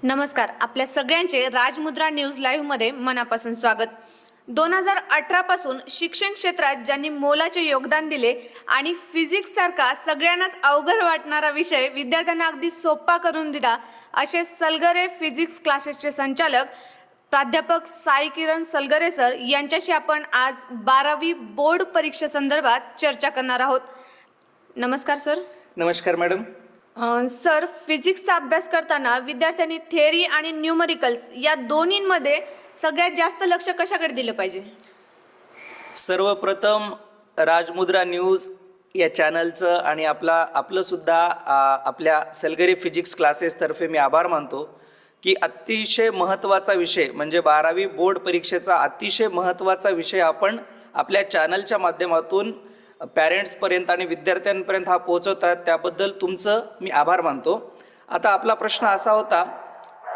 नमस्कार. आपल्या सगळ्यांचे राजमुद्रा न्यूज लाईव्हमध्ये मनापासून स्वागत. 2018 पासून शिक्षण क्षेत्रात ज्यांनी मोलाचे योगदान दिले आणि फिजिक्स सारखा सगळ्यांनाच अवघड वाटणारा विषय विद्यार्थ्यांना अगदी सोपा करून दिला असे सलगरे फिजिक्स क्लासेसचे संचालक प्राध्यापक साई किरण सलगरे सर यांच्याशी आपण आज 12वी बोर्ड परीक्षेसंदर्भात चर्चा करणार आहोत. नमस्कार सर. नमस्कार मॅडम. सर, फिजिक्सचा अभ्यास करताना विद्यार्थ्यांनी थेअरी आणि न्यूमरिकल्स या दोन्हींमध्ये सगळ्यात जास्त लक्ष कशाकडे दिलं पाहिजे? सर्वप्रथम राजमुद्रा न्यूज या चॅनलचं आणि आपलं सुद्धा आपल्या सलगरे फिजिक्स क्लासेसतर्फे मी आभार मानतो की अतिशय महत्त्वाचा विषय म्हणजे 12वी बोर्ड परीक्षेचा अतिशय महत्त्वाचा विषय आपण आपल्या चॅनलच्या माध्यमातून पॅरेंट्सपर्यंत आणि विद्यार्थ्यांपर्यंत हा पोहोचवतात, त्याबद्दल तुमचं मी आभार मानतो. आता आपला प्रश्न असा होता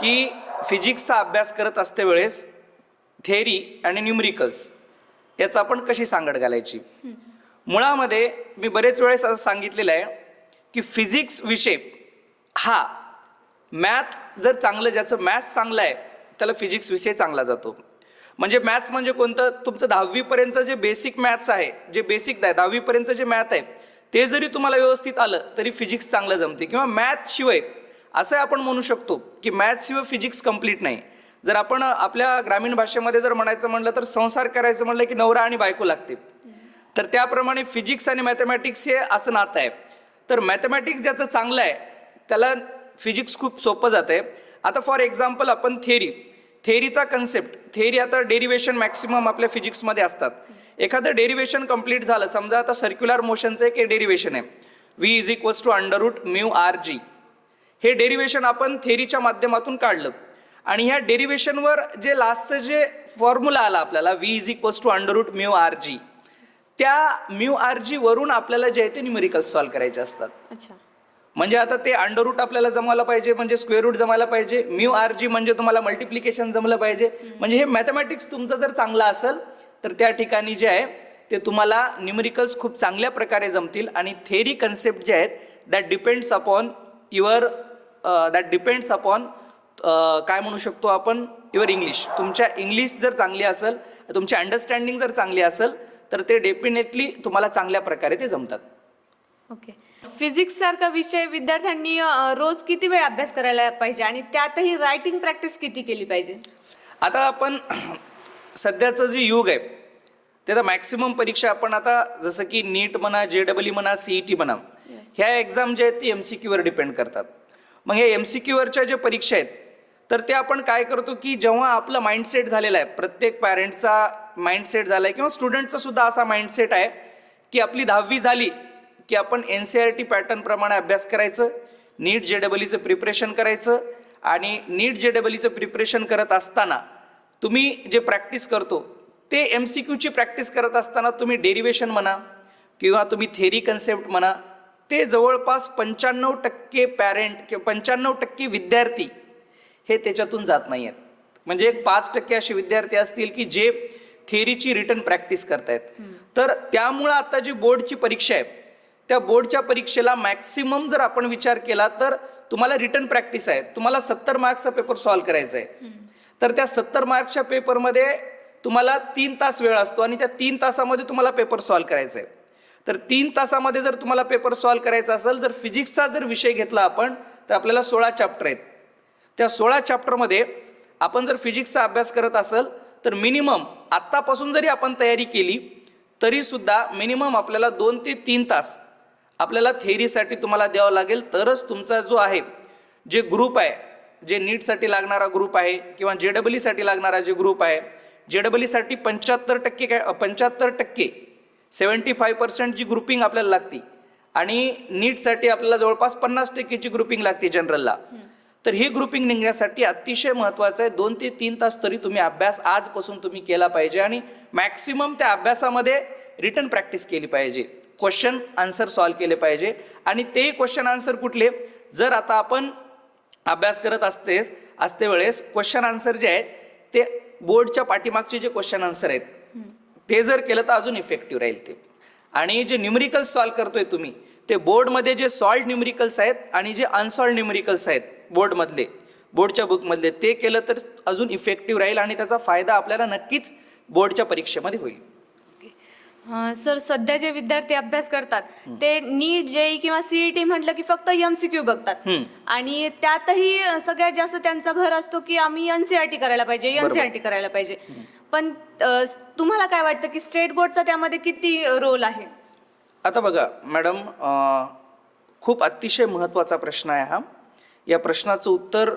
की फिजिक्सचा अभ्यास करत असते वेळेस थेअरी आणि न्यूमरिकल्स याचा आपण कशी सांगड घालायची. मुळामध्ये मी बरेच वेळेस असं सांगितलेलं आहे की फिजिक्स विषय हा मॅथ जर चांगलं, ज्याचं मॅथ्स चांगलं आहे त्याला फिजिक्स विषय चांगला जातो. म्हणजे मॅथ्स म्हणजे कोणतं, तुमचं 10वीपर्यंतचं जे बेसिक मॅथ्स आहे, जे बेसिक आहे 10वीपर्यंतचं जे मॅथ आहे ते जरी तुम्हाला व्यवस्थित आलं तरी फिजिक्स चांगलं जमते. किंवा मॅथशिवाय असं आपण म्हणू शकतो की मॅथशिवाय फिजिक्स कंप्लीट नाही. जर आपण आपल्या ग्रामीण भाषेमध्ये जर म्हणायचं म्हणलं तर संसार करायचं म्हणलं की नवरा आणि बायको लागते, तर त्याप्रमाणे फिजिक्स आणि मॅथमॅटिक्स हे असं नातं आहे. तर मॅथमॅटिक्स ज्याचं चांगलं आहे त्याला फिजिक्स खूप सोपं जातं आहे. आता फॉर एक्झाम्पल आपण थेअरीचा कन्सेप्ट, थेअरी आता डेरिवेशन मॅक्सिमम आपल्या फिजिक्समध्ये असतात. एखादं डेरिवेशन कंप्लीट झालं, समजा आता सर्क्युलर मोशनचं एक डेरिवेशन आहे v =√μ/r(g). हे डेरिवेशन आपण थेअरीच्या माध्यमातून काढलं आणि ह्या डेरिवेशनवर जे लास्टचं जे फॉर्म्युला आला आपल्याला v =√μ/r(g), त्या μ/r(g) वरून आपल्याला जे आहे ते न्यूमेरिकल्स सॉल्व्ह करायचे असतात. अच्छा. म्हणजे आता ते अंडररूट आपल्याला जमायला पाहिजे, म्हणजे स्क्वेअर रूट जमायला पाहिजे, μ/r(g) म्हणजे तुम्हाला मल्टिप्लिकेशन जमलं पाहिजे. म्हणजे हे मॅथमॅटिक्स तुमचं जर चांगलं असेल तर त्या ठिकाणी जे आहे ते तुम्हाला न्यूमेरिकल्स खूप चांगल्या प्रकारे जमतील. आणि थेअरी कन्सेप्ट जे आहेत दॅट डिपेंड्स अपॉन काय म्हणू शकतो आपण, युअर इंग्लिश. तुमच्या इंग्लिश जर चांगली असेल, तुमची अंडरस्टँडिंग जर चांगली असेल तर ते डेफिनेटली तुम्हाला चांगल्या प्रकारे ते जमतात. ओके. फिजिक्स सारखा विषय विद्यार्थ्यांनी रोज किती वेळ अभ्यास करायला पाहिजे आणि त्यातही रायटिंग प्रॅक्टिस किती केली पाहिजे? आता आपण सध्याचं जे युग आहे ते आता मॅक्सिमम परीक्षा आपण आता जसं की नीट म्हणा, JEE म्हणा, CET म्हणा, ह्या एक्झाम जे आहेत ते MCQवर डिपेंड करतात. मग हे MCQवरच्या जे परीक्षा आहेत तर ते आपण काय करतो की जेव्हा आपलं माइंडसेट झालेलं आहे, प्रत्येक पॅरेंटचा माइंडसेट झाला आहे किंवा स्टुडंटचा सुद्धा असा माइंडसेट आहे की आपली 10वी झाली की आपण NCERT पॅटर्नप्रमाणे अभ्यास करायचं, नीट JEEचं प्रिपरेशन करायचं. आणि नीट JEEचं प्रिपरेशन करत असताना तुम्ही जे प्रॅक्टिस करतो ते MCQची प्रॅक्टिस करत असताना तुम्ही डेरिवेशन म्हणा किंवा तुम्ही थेअरी कन्सेप्ट म्हणा, ते जवळपास 95% पॅरेंट किंवा 95% विद्यार्थी हे त्याच्यातून जात नाही आहेत. म्हणजे एक 5% असे विद्यार्थी असतील की जे थेअरीची रिटन प्रॅक्टिस करतायत. तर त्यामुळं आता जी बोर्डची परीक्षा आहे त्या बोर्डच्या परीक्षेला मॅक्सिमम जर आपण विचार केला तर तुम्हाला रिटन प्रॅक्टिस आहे, तुम्हाला 70 मार्क्सचा पेपर सॉल्व्ह करायचा आहे. तर त्या 70 मार्क्सच्या पेपरमध्ये तुम्हाला 3 तास वेळ असतो आणि त्या 3 तासामध्ये तुम्हाला पेपर सॉल्व्ह करायचा आहे. तर 3 तासामध्ये जर तुम्हाला पेपर सॉल्व्ह करायचा असेल, जर फिजिक्सचा जर विषय घेतला आपण तर आपल्याला 16 चॅप्टर आहेत. त्या 16 चॅप्टरमध्ये आपण जर फिजिक्सचा अभ्यास करत असेल तर मिनिमम आत्तापासून जरी आपण तयारी केली तरीसुद्धा मिनिमम आपल्याला 2 ते 3 तास आपल्याला थेअरीसाठी तुम्हाला द्यावं लागेल. तरच तुमचा जो आहे जे ग्रुप आहे, जे नीटसाठी लागणारा ग्रुप आहे किंवा JEEसाठी लागणारा जे ग्रुप आहे, JEEसाठी 75% 75% जी ग्रुपिंग आपल्याला लागते आणि नीटसाठी आपल्याला जवळपास 50%ची ग्रुपिंग लागते जनरलला. तर ही ग्रुपिंग निघण्यासाठी अतिशय महत्त्वाचं आहे 2 ते 3 तास तरी तुम्ही अभ्यास आजपासून तुम्ही केला पाहिजे आणि मॅक्सिमम त्या अभ्यासामध्ये रिटन प्रॅक्टिस केली पाहिजे, क्वेश्चन आन्सर सॉल्व्ह केले पाहिजे. आणि ते क्वेश्चन आन्सर कुठले, जर आता आपण अभ्यास करत असते वेळेस क्वेश्चन आन्सर जे आहेत ते बोर्डच्या पाठीमागचे जे क्वेश्चन आन्सर आहेत ते जर केलं तर अजून इफेक्टिव्ह राहील ते. आणि जे न्यूमेरिकल्स सॉल्व्ह करतोय तुम्ही ते बोर्डमध्ये जे सॉल्व्ड न्यूमेरिकल्स आहेत आणि जे अनसॉल्व्ड न्यूमेरिकल्स आहेत बोर्डमधले बोर्डच्या बुकमधले ते केलं तर अजून इफेक्टिव्ह राहील आणि त्याचा फायदा आपल्याला नक्कीच बोर्डच्या परीक्षेमध्ये होईल. सर, सध्या जे विद्यार्थी अभ्यास करतात ते नीट, जेई किंवा सीईटी म्हटलं की फक्त एमसीक्यू बघतात आणि त्यातही सगळ्यात जास्त त्यांचा भर असतो की आम्ही एनसीईआरटी करायला पाहिजे, एनसीईआरटी करायला पाहिजे. पण तुम्हाला काय वाटतं की स्टेट बोर्डचा त्यामध्ये किती रोल आहे? आता बघा मॅडम, खूप अतिशय महत्त्वाचा प्रश्न आहे हा. या प्रश्नाचं उत्तर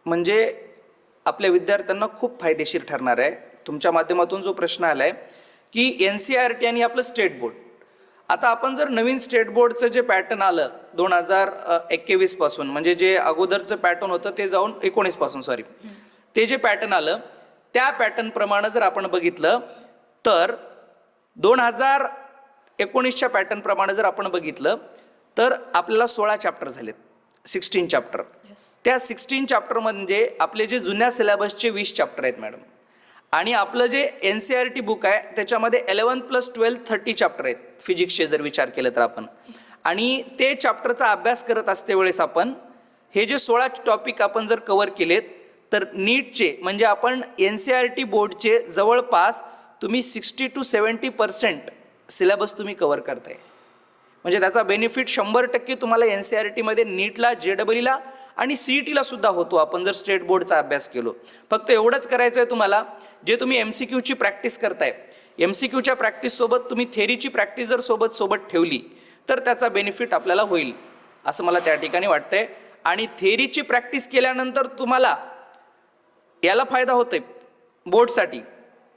म्हणजे आपल्या विद्यार्थ्यांना खूप फायदेशीर ठरणार आहे. तुमच्या माध्यमातून जो प्रश्न आला आहे की NCERT आणि आपलं स्टेट बोर्ड, आता आपण जर नवीन स्टेट बोर्डचं जे पॅटर्न आलं 2021 पासून, म्हणजे जे अगोदरचं पॅटर्न होतं ते जाऊन 19 पासून, सॉरी, ते जे पॅटर्न आलं त्या पॅटर्नप्रमाणे जर आपण बघितलं तर 2019च्या पॅटर्नप्रमाणे जर आपण बघितलं तर आपल्याला 16 चॅप्टर झालेत, 16 चॅप्टर. त्या 16 चॅप्टर म्हणजे आपले जे जुन्या सिलेबसचे 20 चॅप्टर आहेत मॅडम, आणि आपलं जे NCERT बुक आहे त्याच्यामध्ये 11+12 30 चॅप्टर आहेत फिजिक्सचे जर विचार केलं तर आपण. आणि ते चॅप्टरचा अभ्यास करत असते वेळेस आपण हे जे 16 टॉपिक आपण जर कव्हर केलेत तर नीटचे म्हणजे आपण NCERT बोर्डचे जवळपास तुम्ही 60 to 70% सिलेबस तुम्ही कव्हर करताय. म्हणजे त्याचा बेनिफिट 100% तुम्हाला NCERTमध्ये नीटला, JEEला आणि CETला सुद्धा होतो आपण जर स्टेट बोर्डचा अभ्यास केलो. फक्त एवढंच करायचं आहे तुम्हाला, जे तुम्ही MCQची प्रॅक्टिस करताय, MCQच्या प्रॅक्टिससोबत तुम्ही थेरीची प्रॅक्टिस जर सोबत ठेवली तर त्याचा बेनिफिट आपल्याला होईल असं मला त्या ठिकाणी वाटतंय. आणि थेरीची प्रॅक्टिस केल्यानंतर तुम्हाला याला फायदा होतोय बोर्डसाठी,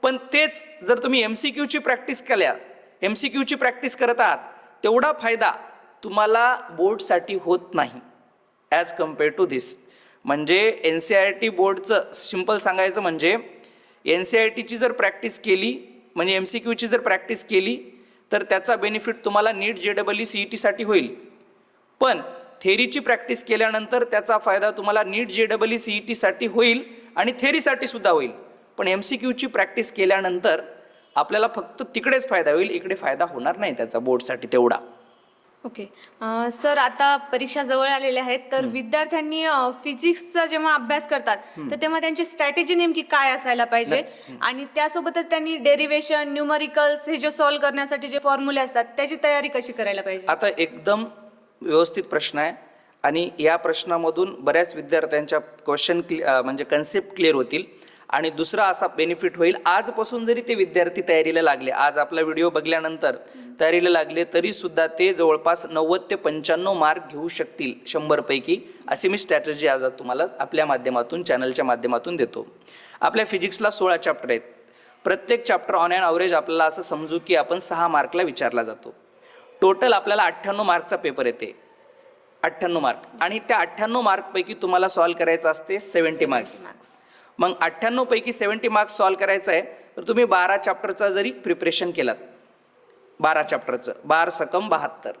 पण तेच जर तुम्ही MCQची प्रॅक्टिस केल्या, MCQची प्रॅक्टिस करत आहात, तेवढा फायदा तुम्हाला बोर्डसाठी होत नाही ॲज कम्पेअर टू धिस. म्हणजे NCERT बोर्डचं सिम्पल सांगायचं म्हणजे NCERTची जर प्रॅक्टिस केली म्हणजे MCQची जर प्रॅक्टिस केली तर त्याचा बेनिफिट तुम्हाला नीट, JEE, CETसाठी होईल. पण थेरीची प्रॅक्टिस केल्यानंतर त्याचा फायदा तुम्हाला नीट, JEE, CETसाठी होईल आणि थेरीसाठी सुद्धा होईल. पण MCQची प्रॅक्टिस केल्यानंतर आपल्याला फक्त तिकडेच फायदा होईल, इकडे फायदा होणार नाही त्याचा बोर्डसाठी तेवढा. ओके. सर, आता परीक्षा जवळ आलेल्या आहेत तर विद्यार्थ्यांनी फिजिक्सचा जेव्हा अभ्यास करतात तर तेव्हा त्यांची स्ट्रॅटेजी नेमकी काय असायला पाहिजे आणि त्यासोबतच त्यांनी डेरिव्हेशन, न्यूमरिकल्स हे जे सॉल्व्ह करण्यासाठी जे फॉर्म्युले असतात त्याची तयारी कशी करायला पाहिजे? आता एकदम व्यवस्थित प्रश्न आहे आणि या प्रश्नामधून बऱ्याच विद्यार्थ्यांच्या क्वेश्चन म्हणजे कन्सेप्ट क्लिअर होतील. आणि दुसरा असा बेनिफिट होईल, आजपासून जरी ते विद्यार्थी तयारीला लागले, आज आपला व्हिडिओ बघल्यानंतर तयारीला लागले तरी सुद्धा ते जवळपास 90 ते 95 मार्क घेऊ शकतील 100 पैकी, अशी मी स्ट्रॅटेजी आज तुम्हाला आपल्या माध्यमातून, चॅनलच्या माध्यमातून देतो. आपल्या फिजिक्सला 16 चॅप्टर आहेत. प्रत्येक चॅप्टर ऑन ॲन ॲव्हरेज आपल्याला असं समजू की आपण 6 मार्कला विचारला जातो. टोटल आपल्याला 98 मार्कचा पेपर येते, 98 मार्क. आणि त्या 98 मार्कपैकी तुम्हाला सॉल्व करायचं असते 70 मार्क्स. मग 98 पैकी 70 मार्क्स सॉल्व करायचं आहे तर तुम्ही 12 चॅप्टरचा जरी प्रिपरेशन केलात, 12 चॅप्टरचं 12 सकम 72,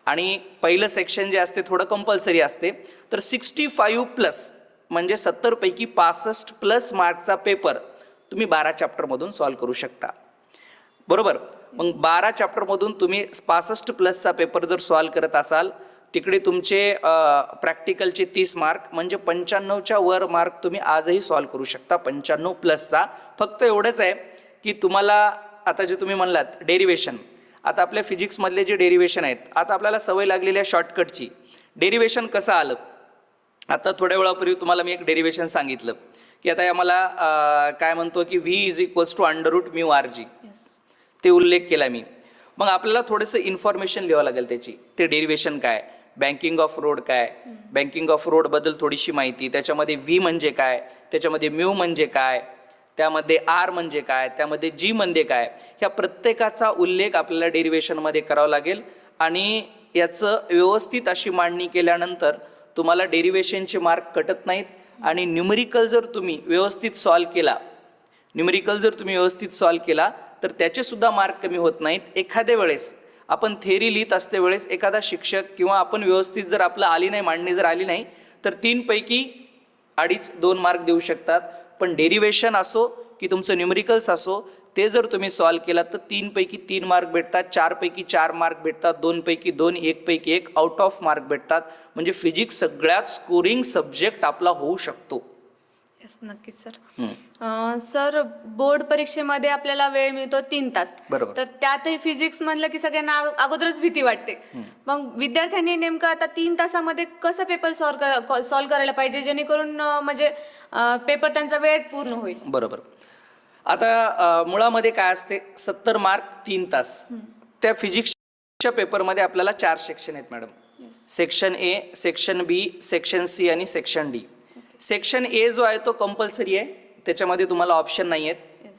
आणि पहिलं सेक्शन जे असते थोडं कंपल्सरी असते, तर 65+ म्हणजे 70 पैकी 65+ मार्कचा पेपर तुम्ही 12 चॅप्टरमधून सॉल्व करू शकता, बरोबर. मग 12 चॅप्टरमधून तुम्ही 65+चा पेपर जर सॉल्व करत असाल, तिकडे तुमचे प्रॅक्टिकलचे 30 मार्क म्हणजे 95च्या वर मार्क तुम्ही आजही सॉल्व करू शकता 95+चा. फक्त एवढंच आहे की तुम्हाला आता जे तुम्ही म्हणलात डेरिव्हेशन, आता आपल्या फिजिक्समधले जे डेरिव्हेशन आहेत, आता आपल्याला सवय लागलेली आहे शॉर्टकटची. डेरिव्हेशन कसं आलं, आता थोड्या वेळापूर्वी तुम्हाला मी एक डेरिव्हेशन सांगितलं की आता आम्हाला काय म्हणतो की V = √μRg, ते उल्लेख केला मी. मग आपल्याला थोडंसं इन्फॉर्मेशन लिहावं लागेल त्याची, ते डेरिव्हेशन काय, बँकिंग ऑफ रोड काय, बँकिंग ऑफ रोडबद्दल थोडीशी माहिती, त्याच्यामध्ये V म्हणजे काय, त्याच्यामध्ये म्यू म्हणजे काय, त्यामध्ये R म्हणजे काय, त्यामध्ये G म्हणजे काय, ह्या प्रत्येकाचा उल्लेख आपल्याला डेरिव्हेशनमध्ये करावा लागेल. आणि याचं व्यवस्थित अशी मांडणी केल्यानंतर तुम्हाला डेरिव्हेशनचे मार्क कटत नाहीत. आणि न्यूमरिकल जर तुम्ही व्यवस्थित सॉल्व केला तर त्याचे सुद्धा मार्क कमी होत नाहीत. एखाद्या वेळेस आपण थेरी लिहित असते वेळेस एखादा शिक्षक किंवा आपण व्यवस्थित जर आपलं आली नाही, मांडणी जर आली नाही, तर 3 पैकी 2.5-2 मार्क देऊ शकतात. पण डेरिव्हेशन असो की तुमचं न्यूमरिकल्स असो, ते जर तुम्ही सॉल्व केला तर 3 पैकी 3 मार्क भेटतात, 4 पैकी 4 मार्क भेटतात, 2 पैकी 2, 1 पैकी 1 आउट ऑफ मार्क भेटतात. म्हणजे फिजिक्स सगळ्यात स्कोरिंग सब्जेक्ट आपला होऊ शकतो. येस, नक्कीच सर. सर, बोर्ड परीक्षेमध्ये आपल्याला वेळ मिळतो 3 तास. बरोबर. तर त्यातही फिजिक्स म्हणलं की सगळ्यांना अगोदरच भीती वाटते. मग विद्यार्थ्यांनी नेमकं आता 3 तासामध्ये कसं पेपर सॉल्व करायला पाहिजे, जेणेकरून म्हणजे पेपर त्यांचा वेळेत पूर्ण होईल. बरोबर. आता मुळामध्ये काय असते, 70 मार्क 3 तास. त्या फिजिक्सच्या पेपरमध्ये आपल्याला 4 सेक्शन आहेत madam. Section A, section B, section C आणि सेक्शन डी. सेक्शन ए जो आहे तो कंपल्सरी आहे, त्याच्यामध्ये तुम्हाला ऑप्शन नाही आहेत.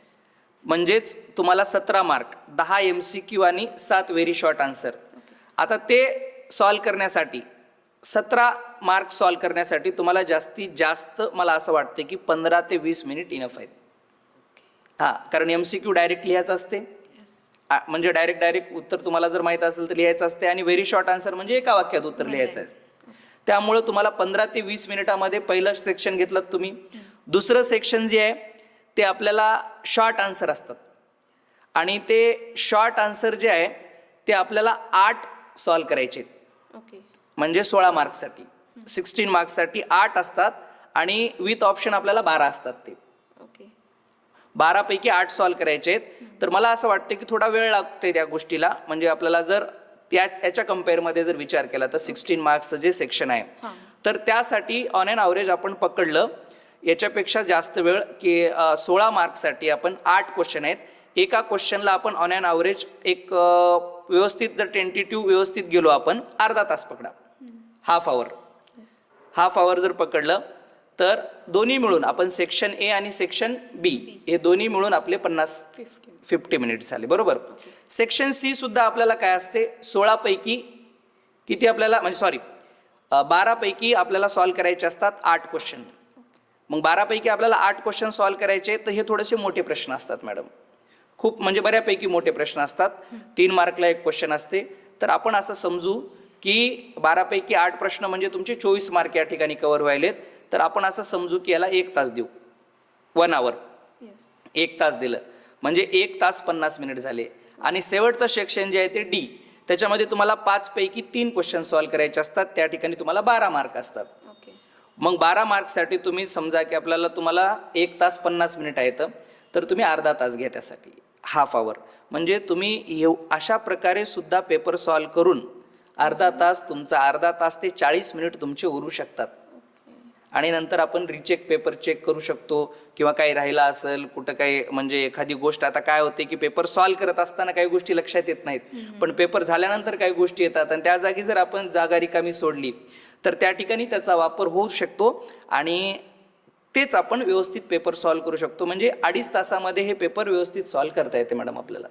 म्हणजेच तुम्हाला 17 मार्क, 10 MCQ आणि 7 व्हेरी शॉर्ट आन्सर. आता ते सॉल्व करण्यासाठी 17 मार्क सॉल्व करण्यासाठी तुम्हाला जास्तीत जास्त मला असं वाटते की 15 ते 20 मिनिट इनफ आहेत. हां, कारण MCQ डायरेक्ट लिहायचं असते, म्हणजे डायरेक्ट उत्तर तुम्हाला जर माहीत असेल तर लिहायचं असते, आणि व्हेरी शॉर्ट आन्सर म्हणजे एका वाक्यात उत्तर लिहायचं असते. त्यामुळं तुम्हाला 15 ते 20 मिनिटामध्ये पहिलं सेक्शन घेतलं तुम्ही. दुसरं सेक्शन जे आहे ते आपल्याला शॉर्ट आन्सर असतात, आणि ते शॉर्ट आन्सर जे आहे ते आपल्याला 8 सॉल्व करायचे. म्हणजे 16 मार्क्ससाठी, 16 मार्क्ससाठी 8 असतात, आणि विथ ऑप्शन आपल्याला 12 असतात. ते 12 पैकी 8 सॉल्व करायचे आहेत. तर मला असं वाटतं की थोडा वेळ लागते त्या गोष्टीला. म्हणजे आपल्याला जर याच्या कम्पेअरमध्ये जर विचार केला तर 16 मार्क्सचं जे सेक्शन आहे, तर त्यासाठी ऑन अँड ॲव्हरेज आपण पकडलं याच्यापेक्षा जास्त वेळ की 16 मार्क्ससाठी आपण 8 क्वेश्चन आहेत. एका क्वेश्चनला आपण ऑन अँड ॲव्हरेज एक व्यवस्थित जर टेंटेटिव्ह व्यवस्थित गेलो आपण अर्धा तास पकडा, हाफ आवर जर पकडलं तर दोन्ही मिळून आपण सेक्शन ए आणि सेक्शन बी हे दोन्ही मिळून आपले 50 मिनिट्स झाले. बरोबर. सेक्शन सी सुद्धा आपल्याला काय असते, 16 पैकी किती आपल्याला, म्हणजे सॉरी 12 पैकी आपल्याला सॉल्व करायचे असतात 8 क्वेश्चन. मग 12 पैकी आपल्याला 8 क्वेश्चन सॉल्व करायचे, तर हे थोडेसे मोठे प्रश्न असतात मॅडम, खूप म्हणजे बऱ्यापैकी मोठे प्रश्न असतात. 3 मार्कला एक क्वेश्चन असते. तर आपण असं समजू की 12 पैकी 8 प्रश्न म्हणजे तुमचे 24 मार्क या ठिकाणी कव्हर व्हायलेत. तर आपण असं समजू की याला 1 तास देऊ, 1 आवर, 1 तास दिलं म्हणजे 1 तास 50 मिनिट झाले. आणि शेवटचं सेक्शन जे आहे ते डी, त्याच्यामध्ये तुम्हाला 5 पैकी 3 क्वेश्चन सॉल्व करायचे असतात. त्या ठिकाणी तुम्हाला 12 मार्क असतात. मग 12 मार्कसाठी तुम्ही समजा की तुम्हाला 1 तास 50 मिनिट आहेत, तर तुम्ही अर्धा तास घ्या त्यासाठी, हाफ आवर. म्हणजे तुम्ही अशा प्रकारे सुद्धा पेपर सॉल्व करून अर्धा तास ते 40 मिनिट तुमचे उरू शकतात. आणि नंतर आपण रिचेक पेपर चेक करू शकतो, किंवा काही राहिला असेल कुठं काही, म्हणजे एखादी गोष्ट. आता काय होते की पेपर सॉल्व करत असताना काही गोष्टी लक्षात येत नाहीत, पण पेपर झाल्यानंतर काही गोष्टी येतात, आणि त्या जागी जर आपण जागा रिकामी सोडली तर त्या ठिकाणी त्याचा वापर होऊ शकतो, आणि तेच आपण व्यवस्थित पेपर सॉल्व करू शकतो. म्हणजे 2.5 तासामध्ये हे पेपर व्यवस्थित सॉल्व करता येते मॅडम आपल्याला.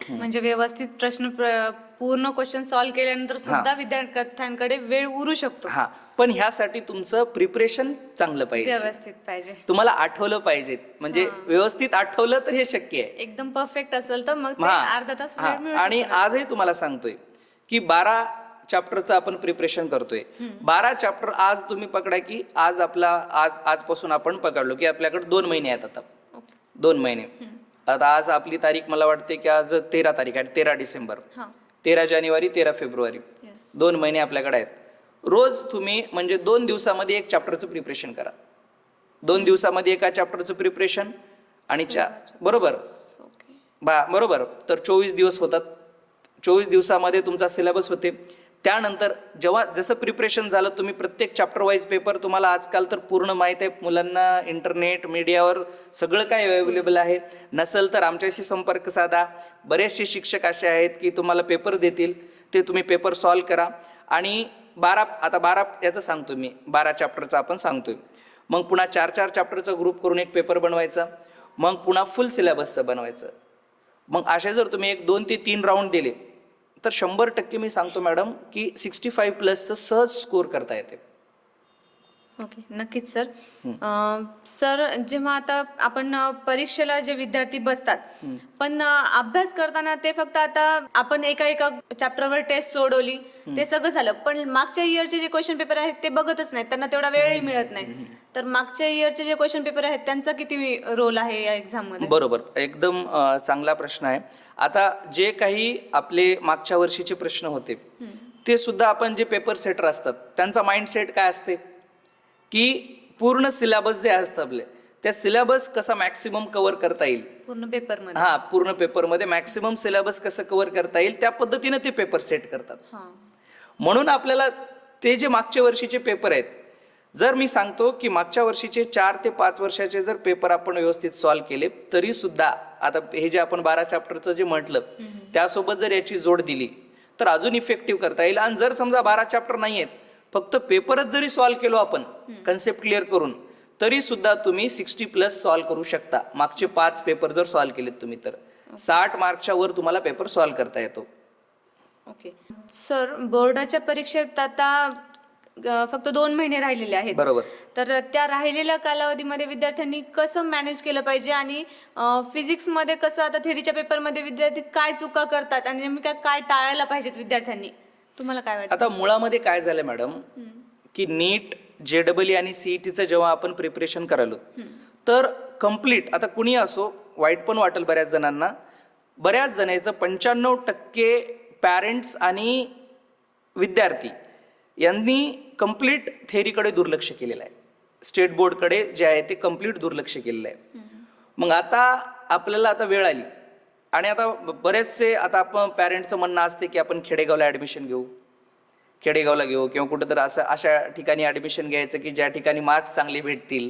म्हणजे व्यवस्थित प्रश्न पूर्ण क्वेश्चन सॉल्व केल्यानंतर सुद्धा विद्यार्थ्यांकडे वेळ उरू शकतो. हा, पण ह्यासाठी तुमचं प्रिपरेशन चांगलं पाहिजे, व्यवस्थित पाहिजे, तुम्हाला आठवलं पाहिजे. म्हणजे व्यवस्थित आठवलं तर हे शक्य आहे. एकदम परफेक्ट असेल तर मग अर्धा तास वेळ मिळू शकतो. आणि आजही तुम्हाला सांगतोय की 12 चॅप्टरचं आपण प्रिपरेशन करतोय. 12 चॅप्टर आज तुम्ही पकडा की आजपासून आपण पकडलो की आपल्याकडे 2 महिने आहेत. आता 2 महिने. आता आज आपली तारीख मला वाटते की आज 13 तारीख आहे, 13 डिसेंबर, 13 जानेवारी, 13 फेब्रुवारी, 2 महिने आपल्याकडे आहेत. रोज तुम्ही म्हणजे 2 दिवसामध्ये एक चॅप्टरचं प्रिपरेशन करा. 2 दिवसामध्ये एका चॅप्टरचं प्रिपरेशन, आणि बरोबर बरोबर तर 24 दिवस होतात. 24 दिवसामध्ये तुमचा सिलेबस होते. त्यानंतर जसं प्रिपरेशन झालं, तुम्ही प्रत्येक चॅप्टर वाईज पेपर, तुम्हाला आजकाल तर पूर्ण माहीत आहे मुलांना, इंटरनेट मीडियावर सगळं काय अवेलेबल आहे. नसेल तर आमच्याशी संपर्क साधा. बरेचसे शिक्षक असे आहेत की तुम्हाला पेपर देतील, ते तुम्ही पेपर सॉल्व करा. आणि 12 याचं सांगतो मी, 12 चॅप्टरचं आपण सांगतोय. मग पुन्हा 4 चॅप्टरचा ग्रुप करून एक पेपर बनवायचा. मग पुन्हा फुल सिलेबसचं बनवायचं. मग असे जर तुम्ही 2 ते 3 राऊंड दिले तर 100% मी सांगतो मॅडम की 65+ सहज स्कोर करता येते. ओके, नक्कीच सर. सर, जेव्हा आता आपण परीक्षेला जे विद्यार्थी बसतात, पण अभ्यास करताना ते फक्त आता आपण एका एका चॅप्टरवर टेस्ट सोडवली, ते सगळं झालं, पण मागच्या इयरचे जे क्वेश्चन पेपर आहेत ते बघतच नाहीत, त्यांना तेवढा वेळही मिळत नाही. तर मागच्या इयरचे जे क्वेश्चन पेपर आहेत त्यांचा किती रोल आहे या एक्झाममध्ये? बरोबर, एकदम चांगला प्रश्न आहे. आता जे काही आपले मागच्या वर्षीचे प्रश्न होते ते सुद्धा आपण जे पेपर सेटर असतात त्यांचा माइंडसेट काय असते की पूर्ण सिलेबस जे असतं आपले त्या सिलेबस कसा मॅक्सिमम कव्हर करता येईल, पूर्ण पेपरमध्ये? हा, पूर्ण पेपरमध्ये मॅक्सिमम सिलेबस कसं कव्हर करता येईल त्या पद्धतीने ते पेपर सेट करतात. हां. म्हणून आपल्याला ते जे मागच्या वर्षीचे पेपर आहेत, जर मी सांगतो की मागच्या वर्षीचे 4 ते 5 वर्षाचे जर पेपर आपण व्यवस्थित सॉल्व्ह केले तरी सुद्धा आता हे जे आपण 12 चॅप्टरचं जे म्हटलं त्यासोबत जर याची जोड दिली तर अजून इफेक्टिव्ह करता येईल. आणि जर समजा 12 चॅप्टर नाही आहेत, फक्त पेपरच जरी सॉल्व्ह केलो आपण कन्सेप्ट क्लिअर करून, तरी सुद्धा तुम्ही 60+ सॉल्व्ह करू शकता. मागचे 5 पेपर जर सॉल्व्ह केलेत तुम्ही तर 60 मार्कच्या वर तुम्हाला पेपर सॉल्व्ह करता येतो. ओके सर, बोर्डाच्या परीक्षेत आता फक्त 2 महिने राहिलेले आहेत. बरोबर. तर त्या राहिलेल्या कालावधीमध्ये विद्यार्थ्यांनी कसं मॅनेज केलं पाहिजे आणि फिजिक्समध्ये कसं, आता थेरीच्या पेपरमध्ये विद्यार्थी काय चुका करतात आणि नेमक्या काय टाळायला पाहिजेत विद्यार्थ्यांनी, तुम्हाला काय वाटतं? आता मुळामध्ये काय झालं मॅडम की नीट, JEE आणि CETचं जेव्हा आपण प्रिपरेशन करायलो तर कम्प्लीट, आता कुणी असो, वाईट पण वाटेल बऱ्याच जणांना, बऱ्याच जणांचं 95% पॅरेंट्स आणि विद्यार्थी यांनी कम्प्लीट थेरीकडे दुर्लक्ष केलेलं आहे. स्टेट बोर्डकडे जे आहे ते कम्प्लीट दुर्लक्ष केलेलं आहे. मग आता आपल्याला आता वेळ आली आणि आता बरेचसे, आता आपण पॅरेंट्सचं म्हणणं असते की आपण खेडेगावला ॲडमिशन घेऊ, खेडेगावला घेऊ किंवा कुठं तर असं अशा ठिकाणी ॲडमिशन घ्यायचं की ज्या ठिकाणी मार्क्स चांगले भेटतील,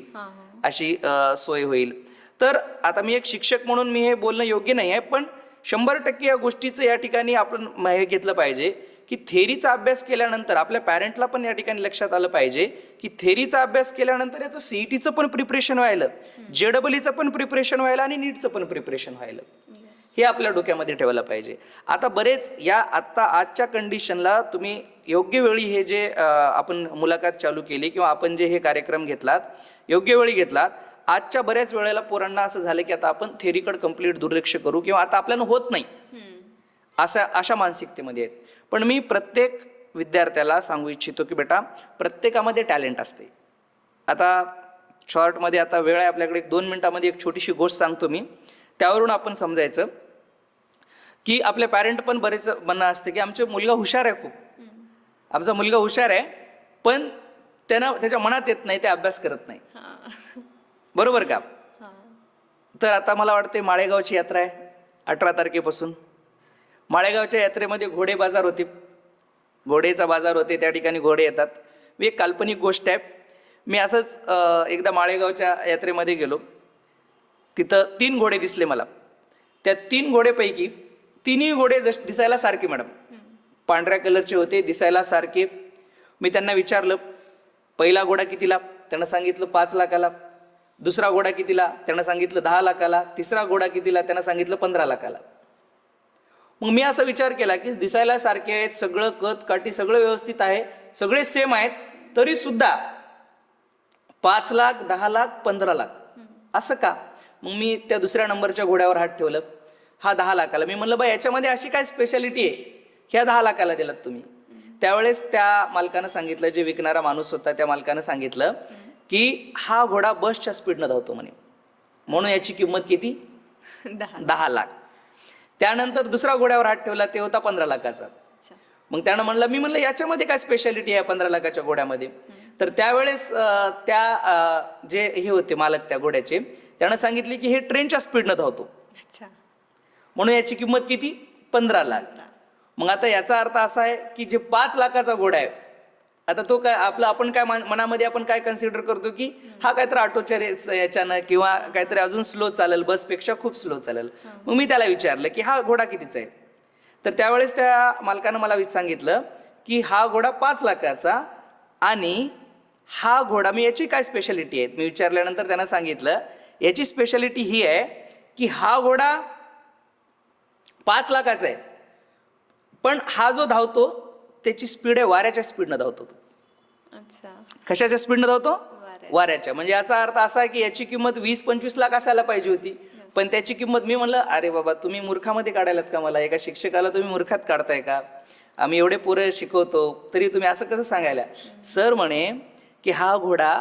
अशी सोय होईल. तर आता मी एक शिक्षक म्हणून मी हे बोलणं योग्य नाही आहे, पण 100% या गोष्टीचं या ठिकाणी आपण हे घेतलं पाहिजे की थेरीचा अभ्यास केल्यानंतर आपल्या पॅरेंटला पण या ठिकाणी लक्षात आलं पाहिजे की थेरीचा अभ्यास केल्यानंतर याचं CETचं पण प्रिपरेशन व्हायला, JEEचं पण प्रिपरेशन व्हायला आणि नीटचं पण प्रिपरेशन व्हायला, हे आपल्या डोक्यामध्ये ठेवायला पाहिजे. आता बरेच या आजच्या कंडिशनला तुम्ही योग्य वेळी हे जे आपण मुलाखत चालू केली किंवा आपण जे हे कार्यक्रम घेतलात योग्य वेळी घेतलात. आजच्या बऱ्याच वेळेला पोरांना असं झालं की आता आपण थेरीकडे कम्प्लीट दुर्लक्ष करू किंवा आता आपल्याला होत नाही, अशा मानसिकतेमध्ये आहेत. पण मी प्रत्येक विद्यार्थ्याला सांगू इच्छितो की बेटा, प्रत्येकामध्ये टॅलेंट असते. आता शॉर्टमध्ये, आता वेळ आहे आपल्याकडे, 2 मिनिटामध्ये एक छोटीशी गोष्ट सांगतो मी, त्यावरून आपण समजायचं की आपले पॅरेंट पण बरेच म्हणणं असते की आमचा मुलगा हुशार आहे, खूप आमचा मुलगा हुशार आहे, पण त्याच्या मनात येत नाही, ते अभ्यास करत नाही. बरोबर का? तर आता मला वाटते माळेगावची यात्रा आहे 18 तारखेपासून. माळेगावच्या यात्रेमध्ये घोडे बाजार होते, घोडेचा बाजार होते, त्या ठिकाणी घोडे येतात. मी एक काल्पनिक गोष्ट आहे, मी असंच एकदा माळेगावच्या यात्रेमध्ये गेलो, तिथं 3 घोडे दिसले मला. त्या 3 घोडेपैकी 3ही घोडे दिसायला सारखे मॅडम, पांढऱ्या कलरचे होते, दिसायला सारखे. मी त्यांना विचारलं, पहिला घोडा कितीला? त्यांना सांगितलं 5 लाखाला. दुसरा घोडा कितीला? त्यांना सांगितलं 10 लाखाला. तिसरा घोडा कितीला? त्यांना सांगितलं 15 लाखाला. मग मी असा विचार केला की दिसायला सारखे आहेत, सगळं कत काठी सगळं व्यवस्थित आहे, सगळे सेम आहेत, तरी सुद्धा 5 लाख, 10 लाख, 15 लाख असं का? मग मी त्या दुसऱ्या नंबरच्या घोड्यावर हात ठेवलं, हा 10 लाखाला. मी म्हणलं, बा याच्यामध्ये अशी काय स्पेशालिटी आहे, ह्या 10 लाखाला दिलात तुम्ही? त्यावेळेस त्या मालकानं सांगितलं, जे विकणारा माणूस होता त्या मालकानं सांगितलं की हा घोडा बसच्या स्पीडनं धावतो म्हणे, म्हणून याची किंमत किती? 10 लाख. त्यानंतर दुसरा घोड्यावर हात ठेवला, ते होता 15 लाखाचा. मग त्यानं म्हणलं, मी म्हणलं याच्यामध्ये काय स्पेशालिटी आहे 15 लाखाच्या घोड्यामध्ये? तर त्यावेळेस त्या जे हे होते मालक त्या घोड्याचे, त्यानं सांगितले की हे ट्रेनच्या स्पीडनं धावतो, म्हणून याची किंमत किती? 15 लाख. मग आता याचा अर्थ असा आहे की जे 5 लाखाचा घोडा आहे, आता तो काय आपला, आपण काय मनामध्ये आपण काय कन्सिडर करतो की हा काहीतरी ऑटोच्या याच्यानं किंवा काहीतरी अजून स्लो चालेल, बसपेक्षा खूप स्लो चालेल. मग मी त्याला विचारलं की हा घोडा कितीचा आहे? तर त्यावेळेस त्या मालकानं मला सांगितलं की हा घोडा 5 लाखाचा, आणि हा घोडा, मी याची काय स्पेशालिटी आहे? मी विचारल्यानंतर त्यांना सांगितलं याची स्पेशालिटी ही आहे की हा घोडा 5 लाखाचा आहे, पण हा जो धावतो त्याची स्पीड आहे वाऱ्याच्या स्पीडनं धावतो. अच्छा. कशाच्या स्पीडनं धावतो? वाऱ्याच्या. वाऱ्याच्या. म्हणजे याचा अर्थ असा आहे की याची किंमत 20-25 लाख असायला पाहिजे होती, पण त्याची किंमत, मी म्हणलं अरे बाबा तुम्ही मूर्खामध्ये काढायलात का मला? एका शिक्षकाला तुम्ही मूर्खात काढताय का? आम्ही एवढे पोरं शिकवतो तरी तुम्ही असं कसं सांगायला? सर म्हणे की हा घोडा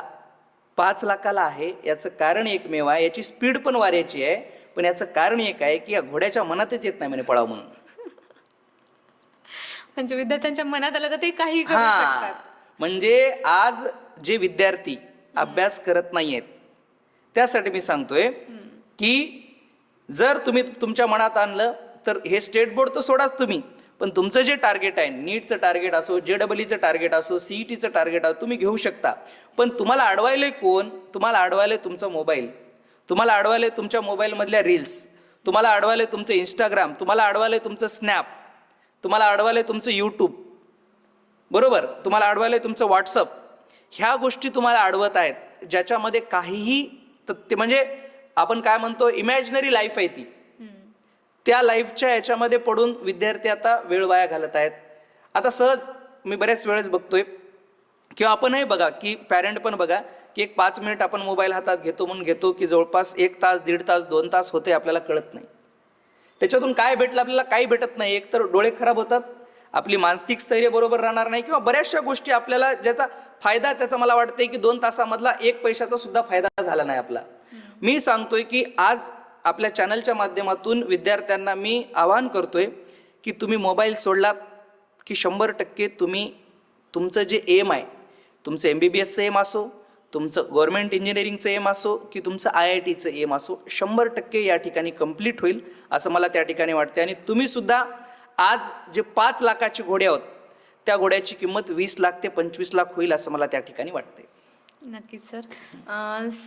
5 लाखाला आहे, याचं कारण एकमेव आहे, याची स्पीड पण वाऱ्याची आहे, पण याचं कारण एक आहे की या घोड्याच्या मनातच येत नाही म्हणे पळाव म्हणून. म्हणजे विद्यार्थ्यांच्या मनात आलं तर ते काही करू हा, शकतात. म्हणजे आज जे विद्यार्थी अभ्यास करत नाहीयेत त्यासाठी मी सांगतोय की जर तुम्ही तुमच्या मनात आणलं तर हे स्टेट बोर्ड तर सोडाच तुम्ही, पण तुमचं जे टार्गेट आहे, नीटचं टार्गेट असो, JEEचं टार्गेट असो, CETचं टार्गेट असो, तुम्ही घेऊ शकता. पण तुम्हाला अडवायलंय कोण? तुम्हाला अडवायलंय तुमचा मोबाईल, तुम्हाला अडवायलंय तुमच्या मोबाईलमधल्या रील्स, तुम्हाला अडवायलंय तुमचं इंस्टाग्राम, तुम्हाला अडवायलंय तुमचं स्नॅप, तुम्हाला अडवायलंय तुमचं यूट्यूब, बरोबर, तुम्हाला अडवायलंय तुमचं व्हॉट्सअप. ह्या गोष्टी तुम्हाला अडवत आहेत ज्याच्यामध्ये काहीही तथ्य, म्हणजे आपण काय म्हणतो इमॅजिनरी लाईफ आहे ती, त्या लाईफच्या याच्यामध्ये पडून विद्यार्थी आता वेळ वाया घालत आहेत. आता सहज मी बऱ्याच वेळेस बघतोय किंवा आपणही बघा की पॅरेंट पण बघा की एक 5 मिनिट आपण मोबाईल हातात घेतो म्हणून घेतो की जवळपास 1 तास, 1.5 तास, 2 तास होते आपल्याला कळत नाही. त्याच्यातून काय भेटलं आपल्याला? काही भेटत नाही. एक तर डोळे खराब होतात, आपली मानसिक स्थैर्य बरोबर राहणार नाही, किंवा बऱ्याचशा गोष्टी आपल्याला ज्याचा फायदा त्याचा मला वाटतंय की 2 तासामधला 1 पैशाचा सुद्धा फायदा झाला नाही आपला. मी सांगतोय की आज आपल्या चॅनलच्या माध्यमातून विद्यार्थ्यांना मी आवाहन करतोय की तुम्ही मोबाईल सोडलात की 100% तुम्ही तुमचं जे एम आहे, तुमचं MBBSचं एम असो, तुमचं गव्हर्नमेंट इंजिनिअरिंगचं एम असो की तुमचं IITचं एम असो, 100% या ठिकाणी कंप्लीट होईल असं मला त्या ठिकाणी वाटते. आणि तुम्ही सुद्धा आज जे 5 लाखाचे घोडे आहोत त्या घोड्याची किंमत 20 लाख ते 25 लाख होईल असं मला त्या ठिकाणी वाटते. नक्कीच सर.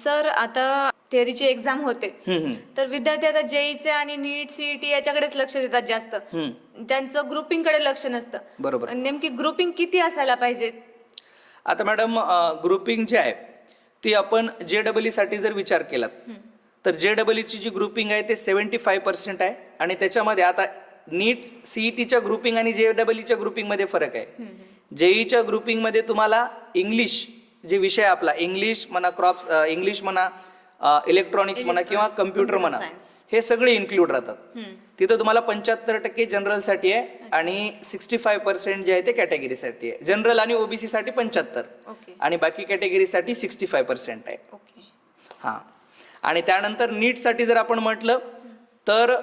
सर आता थेअरीची एक्झाम होते तर विद्यार्थी आता JEEचे आणि नीट CET याच्याकडेच लक्ष देतात जास्त, त्यांचं ग्रुपिंगकडे लक्ष नसतं. बरोबर. नेमकी ग्रुपिंग किती असायला पाहिजे? आता मॅडम ग्रुपिंग जे आहे ती आपण JEE साठी जर विचार केलात तर JEEची जी ग्रुपिंग आहे ते 75% आहे. आणि त्याच्यामध्ये आता नीट CETच्या ग्रुपिंग आणि JEEच्या ग्रुपिंगमध्ये फरक आहे. JEEच्या ग्रुपिंगमध्ये तुम्हाला इंग्लिश जे विषय आपला, इंग्लिश म्हणा, इंग्लिश म्हणा, इलेक्ट्रॉनिक्स म्हणा किंवा कम्प्युटर म्हणा, हे सगळे इन्क्लूड राहतात. तिथं तुम्हाला 75% जनरलसाठी आहे आणि 65% जे आहे ते कॅटेगरीसाठी आहे. जनरल आणि OBC साठी 75 आणि बाकी कॅटेगरीसाठी 65% आहे. हां. आणि त्यानंतर नीटसाठी जर आपण म्हटलं तर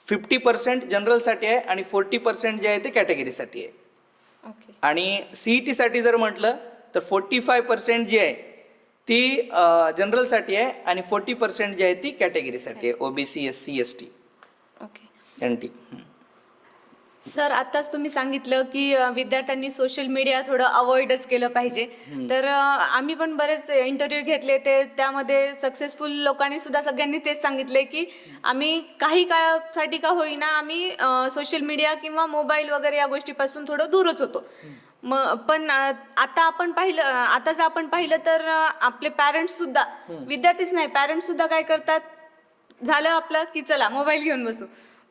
50% जनरलसाठी आहे आणि 40% जे आहे ते कॅटेगरीसाठी आहे. आणि CETसाठी जर म्हटलं तर 45% जी आहे ती जनरलसाठी आहे आणि 40% जी आहे ती कॅटेगरीसाठी आहे, OBC, SC, ST, NT. Sir आताच तुम्ही सांगितलं की विद्यार्थ्यांनी सोशल मीडिया थोडं अवॉइडच केलं पाहिजे. तर आम्ही पण बरेच इंटरव्ह्यू घेतले, ते त्यामध्ये सक्सेसफुल लोकांनी सुद्धा सगळ्यांनी तेच सांगितले की आम्ही काही काळासाठी का होईना आम्ही सोशल मीडिया किंवा मोबाईल वगैरे या गोष्टीपासून थोडं दूरच होतो. पण आता जर आपण पाहिलं तर आपले पॅरेंट्स सुद्धा, विद्यार्थीच नाही पॅरेंट्स सुद्धा काय करतात, झालं आपलं की चला मोबाईल घेऊन बसू,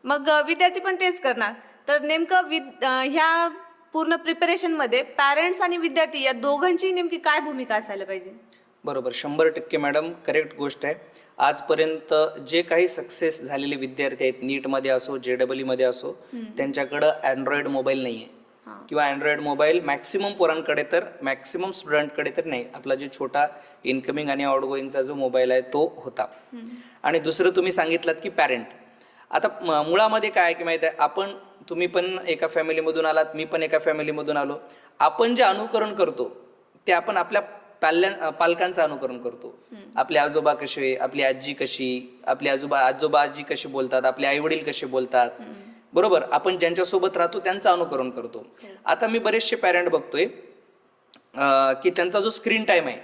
मग विद्यार्थी पण तेच करणार. तर नेमकं ह्या पूर्ण प्रिपरेशनमध्ये पॅरेंट्स आणि विद्यार्थी या दोघांची नेमकी काय भूमिका असायला पाहिजे? बरोबर, 100% मॅडम करेक्ट गोष्ट आहे. आजपर्यंत जे काही सक्सेस झालेले विद्यार्थी आहेत, नीटमध्ये असो, JEEमध्ये असो, त्यांच्याकडं अँड्रॉइड मोबाईल नाही आहे किंवा अँड्रॉइड मोबाईल मॅक्सिमम पोरांकडे, तर मॅक्सिमम स्टुडंटकडे तर नाही. आपला जो छोटा इनकमिंग आणि आउटगोईंगचा जो मोबाईल आहे तो होता. आणि दुसरं तुम्ही सांगितलं की पॅरेंट, आता मुळामध्ये काय आहे की माहिती आहे, तुम्ही पण एका फॅमिलीमधून आलात, मी पण एका फॅमिलीमधून आलो. आपण जे अनुकरण करतो ते आपण आपल्या पालकांचं अनुकरण करतो. आपले आजोबा कसे, आपली आजी कशी, आपले आजोबा आजी कशी बोलतात, आपले आई वडील कसे बोलतात, बरोबर, आपण ज्यांच्यासोबत राहतो त्यांचं अनुकरण करतो. आता मी बरेचसे पॅरेंट बघतोय की त्यांचा जो स्क्रीन टाईम आहे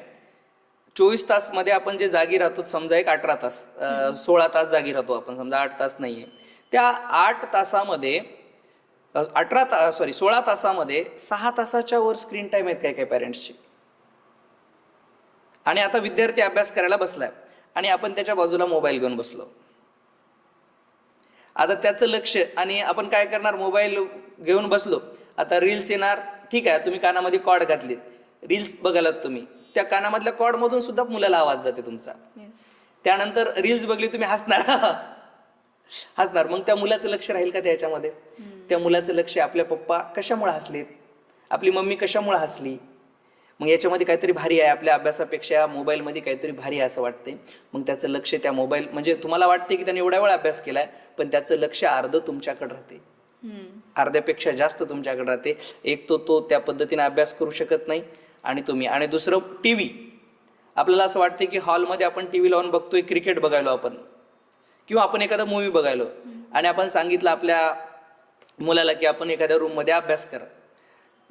24 तासमध्ये आपण जे जागी राहतो, समजा एक 18 तास, 16 तास जागी राहतो आपण, समजा 8 तास नाहीये, त्या 8 तासामध्ये 16 तासामध्ये 6 तासाच्या वर स्क्रीन टाईम आहेत काही काही पॅरेंट्सची. आणि आता विद्यार्थी अभ्यास करायला बसलाय आणि आपण त्याच्या बाजूला मोबाईल घेऊन बसलो. आता त्याचं लक्ष, आणि आपण काय करणार, मोबाईल घेऊन बसलो, आता रील्स येणार ठीक आहे, तुम्ही कानामध्ये कॉर्ड घातलीत, रील्स बघालात तुम्ही, त्या कानामधल्या कॉर्डमधून सुद्धा मुलाला आवाज जाते तुमचा. त्यानंतर रील्स बघली तुम्ही, हसणार हसणार, मग त्या मुलाचं लक्ष राहील का त्याच्यामध्ये? त्या मुलाचं लक्ष आपल्या पप्पा कशामुळे हसलेत, आपली मम्मी कशामुळे हसली, मग याच्यामध्ये काहीतरी भारी आहे, आपल्या अभ्यासापेक्षा मोबाईलमध्ये काहीतरी भारी आहे असं वाटते. मग त्याचं लक्ष त्या मोबाईल, म्हणजे तुम्हाला वाटते की त्याने एवढ्या वेळा अभ्यास केलाय, पण त्याचं लक्ष अर्ध तुमच्याकडे राहते, अर्ध्यापेक्षा जास्त तुमच्याकडे राहते. एक तो त्या पद्धतीने अभ्यास करू शकत नाही, आणि दुसरं टी व्ही. आपल्याला असं वाटते की हॉलमध्ये आपण टी व्ही लावून बघतोय, क्रिकेट बघायलो आपण, किंवा आपण एखादा मूवी बघायलो, आणि आपण सांगितलं आपल्या मुलाला की आपण एखाद्या रूममध्ये अभ्यास करा,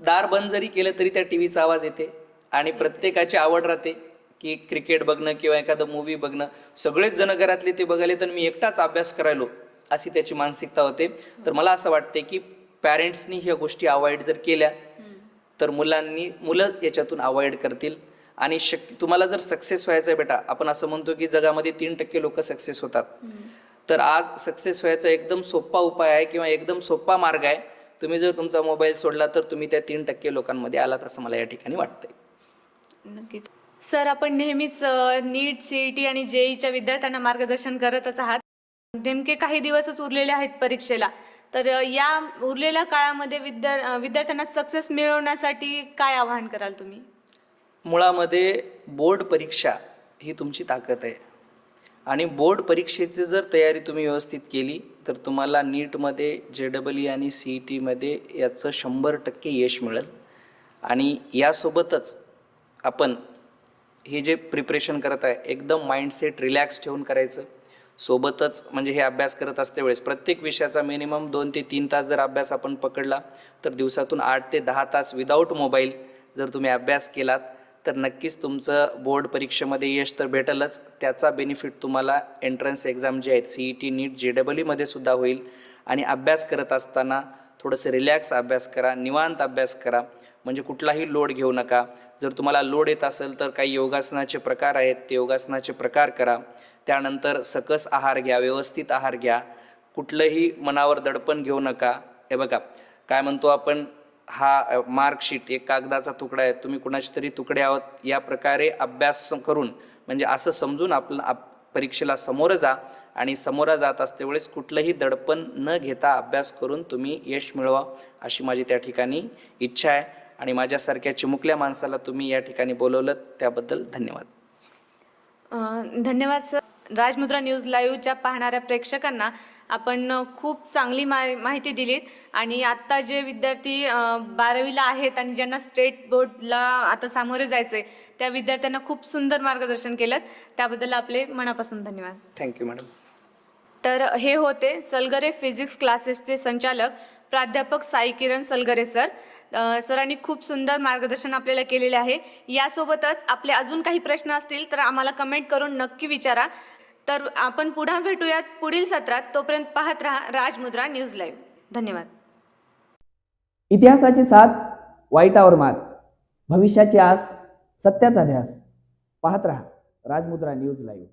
दार बंद जरी केलं तरी त्या टी व्हीचा आवाज येते. आणि प्रत्येकाची आवड राहते की क्रिकेट बघणं किंवा एखादं मूवी बघणं, सगळेच जण घरातले ते बघायले तर मी एकटाच अभ्यास करायलो, अशी त्याची मानसिकता होते. तर मला असं वाटते की पॅरेंट्सनी ह्या गोष्टी अवॉइड जर केल्या तर मुलं याच्यातून अवॉइड करतील. आणि तुम्हाला जर सक्सेस व्हायचं आहे बेटा, आपण असं म्हणतो की जगामध्ये 3% लोक सक्सेस होतात, तर आज सक्सेस व्हायचा एकदम सोपा उपाय आहे किंवा एकदम सोपा मार्ग आहे. तुम्ही जर तुमचा मोबाईल सोडला तर तुम्ही त्या 3% लोकांमध्ये आलात, असं मला या ठिकाणी वाटतंय. नक्कीच सर, आपण नेहमीच नीट, सीईटी आणि जेईच्या विद्यार्थ्यांना मार्गदर्शन करतच आहात. नेमके काही दिवसच उरलेले आहेत परीक्षेला, तर या उरलेल्या काळामध्ये विद्यार्थ्यांना सक्सेस मिळवण्यासाठी काय आवाहन कराल तुम्ही? मुळामध्ये बोर्ड परीक्षा ही तुमची ताकद आहे, आणि बोर्ड परीक्षेची जर तयारी तुम्ही व्यवस्थित केली तर तुम्हाला नीटमध्ये, JEE आणि CETमध्ये याचं 100% यश मिळेल. आणि यासोबतच आपण हे जे प्रिपरेशन करत आहे एकदम माइंडसेट रिलॅक्स ठेवून करायचं. सोबतच म्हणजे हे अभ्यास करत असते वेळेस प्रत्येक विषयाचा मिनिमम 2 ते 3 तास जर अभ्यास आपण पकडला तर दिवसातून 8 ते 10 तास विदाऊट मोबाईल जर तुम्ही अभ्यास केलात तर नक्कीच तुमचं बोर्ड परीक्षेमध्ये यश तर भेटेलच. त्याचा बेनिफिट तुम्हाला एंट्रन्स एक्झाम जे आहेत CET, नीट, JEE सुद्धा होईल. आणि अभ्यास करत असताना थोडंसं रिलॅक्स अभ्यास करा, निवांत अभ्यास करा, म्हणजे कुठलाही लोड घेऊ नका. जर तुम्हाला लोड येत असेल तर काही योगासनाचे प्रकार आहेत, ते योगासनाचे प्रकार करा. त्यानंतर सकस आहार घ्या, व्यवस्थित आहार घ्या, कुठलंही मनावर दडपण घेऊ नका. हे बघा काय म्हणतो आपण, हा मार्कशीट एक कागदाचा तुकडा आहे, तुम्ही कुणाचे तरी तुकडे आहोत, या प्रकारे अभ्यास करून म्हणजे असं समजून परीक्षेला समोरं जा. आणि समोर जात असते वेळेस कुठलंही दडपण न घेता अभ्यास करून तुम्ही यश मिळवा, अशी माझी त्या ठिकाणी इच्छा आहे. आणि माझ्यासारख्या चिमुकल्या माणसाला तुम्ही या ठिकाणी बोलवलं त्याबद्दल धन्यवाद. धन्यवाद सर. राजमुद्रा न्यूज लाईव्हच्या पाहणाऱ्या प्रेक्षकांना आपण खूप चांगली माहिती दिलीत. आणि आत्ता जे विद्यार्थी 12वीला आहेत आणि ज्यांना स्टेट बोर्डला आता सामोरे जायचं आहे त्या विद्यार्थ्यांना खूप सुंदर मार्गदर्शन केलं, त्याबद्दल आपले मनापासून धन्यवाद. Thank you madam. तर हे होते सलगरे फिजिक्स क्लासेसचे संचालक प्राध्यापक साई किरण सलगरे सर. सरांनी खूप सुंदर मार्गदर्शन आपल्याला केलेले आहे. यासोबतच आपले अजून काही प्रश्न असतील तर आम्हाला कमेंट करून नक्की विचारा. तर आपण पुन्हा भेटूयात पुढील सत्रात. तोपर्यंत पाहत राहा राजमुद्रा न्यूज लाईव्ह. धन्यवाद. इतिहासाची साथ, वाईटावर मात, भविष्याची आस, सत्याचा ध्यास. पाहत राहा राजमुद्रा न्यूज लाईव्ह.